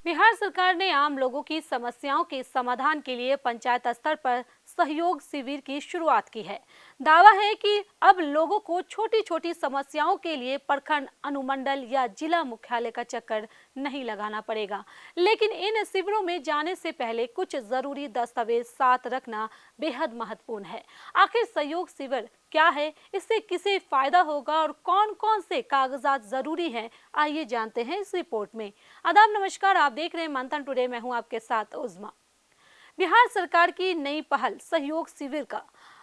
बिहार सरकार ने आम लोगों की समस्याओं के समाधान के लिए पंचायत स्तर पर सहयोग शिविर की शुरुआत की है। दावा है कि अब लोगों को छोटी छोटी समस्याओं के लिए प्रखंड, अनुमंडल या जिला मुख्यालय का चक्कर नहीं लगाना पड़ेगा। लेकिन इन शिविरों में जाने से पहले कुछ जरूरी दस्तावेज साथ रखना बेहद महत्वपूर्ण है। आखिर सहयोग शिविर क्या है, इससे किसे फायदा होगा और कौन कौन से कागजात जरूरी हैं, आइए जानते हैं इस रिपोर्ट में। आदाब, नमस्कार, आप देख रहे हैं मंथन टुडे। मैं हूं आपके साथ उज़मा। बिहार सरकार की नई पहल सहयोग शिविर का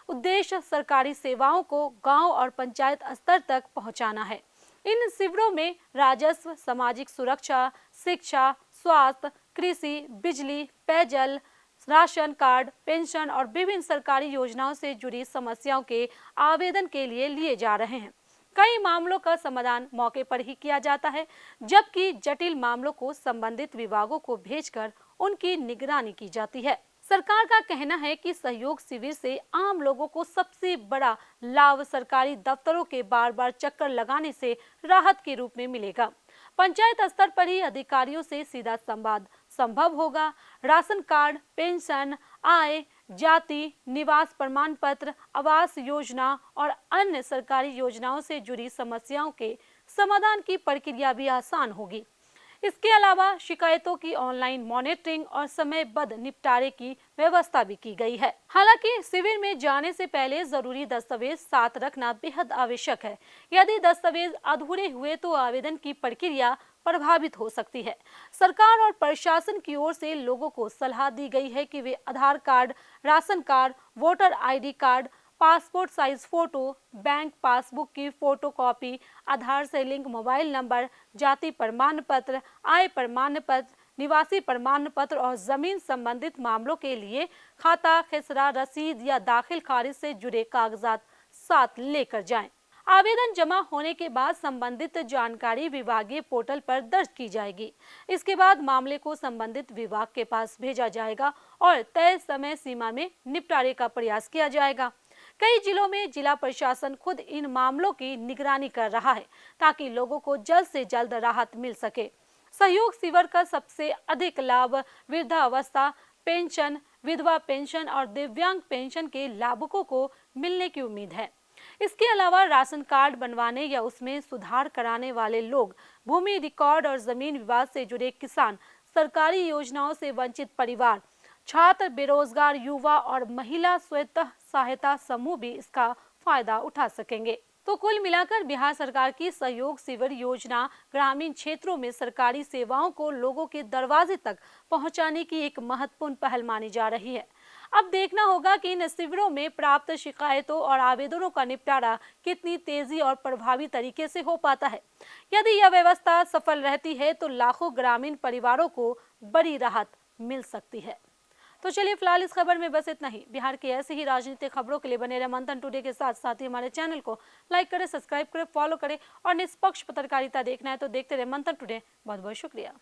उद्देश्य सरकारी सेवाओं को गांव और पंचायत स्तर तक पहुंचाना है। इन शिविरों में राजस्व, सामाजिक सुरक्षा, शिक्षा, स्वास्थ्य, कृषि, बिजली, पेयजल, राशन कार्ड, पेंशन और विभिन्न सरकारी योजनाओं से जुड़ी समस्याओं के आवेदन के लिए जा रहे हैं। कई मामलों का समाधान मौके पर ही किया जाता है, जबकि जटिल मामलों को संबंधित विभागों को भेजकर उनकी निगरानी की जाती है। सरकार का कहना है कि सहयोग शिविर से आम लोगों को सबसे बड़ा लाभ सरकारी दफ्तरों के बार बार चक्कर लगाने से राहत के रूप में मिलेगा। पंचायत स्तर पर ही अधिकारियों से सीधा संवाद संभव होगा। राशन कार्ड, पेंशन, आय, जाति, निवास प्रमाण पत्र, आवास योजना और अन्य सरकारी योजनाओं से जुड़ी समस्याओं के समाधान की प्रक्रिया भी आसान होगी। इसके अलावा शिकायतों की ऑनलाइन मॉनिटरिंग और समयबद्ध निपटारे की व्यवस्था भी की गई है। हालांकि शिविर में जाने से पहले जरूरी दस्तावेज साथ रखना बेहद आवश्यक है। यदि दस्तावेज अधूरे हुए तो आवेदन की प्रक्रिया प्रभावित हो सकती है। सरकार और प्रशासन की ओर से लोगों को सलाह दी गई है कि वे Aadhaar card, ration card, voter ID card, passport size photo, bank passbook की फोटोकॉपी, आधार से लिंक मोबाइल नंबर, जाति प्रमाण पत्र, आय प्रमाण पत्र, निवासी प्रमाण पत्र और जमीन संबंधित मामलों के लिए खाता, खसरा, रसीद या दाखिल खारिज से जुड़े कागजात साथ लेकर जाएं। आवेदन जमा होने के बाद संबंधित जानकारी विभागीय पोर्टल पर दर्ज की जाएगी। इसके बाद मामले को संबंधित विभाग के पास भेजा जाएगा और तय समय सीमा में निपटारे का प्रयास किया जाएगा। कई जिलों में जिला प्रशासन खुद इन मामलों की निगरानी कर रहा है, ताकि लोगों को जल्द से जल्द राहत मिल सके। सहयोग शिविर का सबसे अधिक लाभ वृद्धावस्था पेंशन, विधवा पेंशन और दिव्यांग पेंशन के लाभुकों को मिलने की उम्मीद है। इसके अलावा राशन कार्ड बनवाने या उसमें सुधार कराने वाले लोग, भूमि रिकॉर्ड और जमीन विवाद से जुड़े किसान, सरकारी योजनाओं से वंचित परिवार, छात्र, बेरोजगार युवा और महिला स्वयं सहायता समूह भी इसका फायदा उठा सकेंगे। तो कुल मिलाकर बिहार सरकार की सहयोग शिविर योजना ग्रामीण क्षेत्रों में सरकारी सेवाओं को लोगों के दरवाजे तक पहुंचाने की एक महत्वपूर्ण पहल मानी जा रही है। अब देखना होगा कि इन शिविरों में प्राप्त शिकायतों और आवेदनों का निपटारा कितनी तेजी और प्रभावी तरीके से हो पाता है। यदि यह व्यवस्था सफल रहती है तो लाखों ग्रामीण परिवारों को बड़ी राहत मिल सकती है। तो चलिए, फिलहाल इस खबर में बस इतना ही। बिहार की ऐसी ही राजनीतिक खबरों के लिए बने रहे मंथन टुडे के साथ साथ ही हमारे चैनल को लाइक करें, सब्सक्राइब करें, फॉलो करें और निष्पक्ष पत्रकारिता देखना है तो देखते रहे मंथन टुडे। बहुत बहुत शुक्रिया।